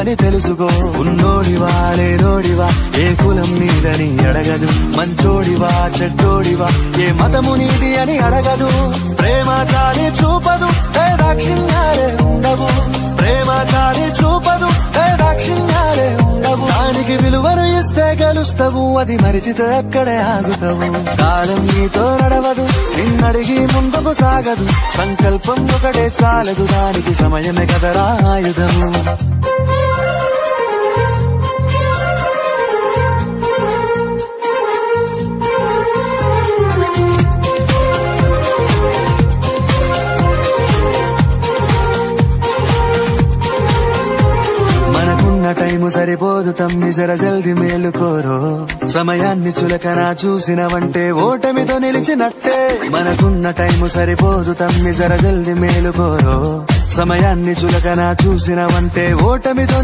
అని తెలుసుకో. ఉన్నోడివా లేనోడివా ఏ కులం నీదని అడగదు. మంచోడివా చెడ్డోడివా ఏ మతము నీది అని అడగదు. ప్రేమ చాలి చూపదు దాక్షిణ్యాలే ఉండవు. ప్రేమ చాలి చూపదు దాక్షిణ్యాలే ఉండవు. దానికి విలువను ఇస్తే గెలుస్తావు, అది మరిచితే అక్కడే ఆగుతావు. కాలం నీతో నడవదు, నిన్నడిగి ముందుకు సాగదు. సంకల్పం ఒకటే చాలదు, దానికి సమయమే కదరా ఆయుధము. టైము సరిపోదు తమ్మి జర జల్ది మేలుకోరో. సమయాన్ని చులకన చూసినవంటే ఓటమితో నిలిచినట్టే. మనకున్న టైము సరిపోదు తమ్మి జర జల్ది మేలుకోరో. సమయాన్ని చులకన చూసినవంటే ఓటమితో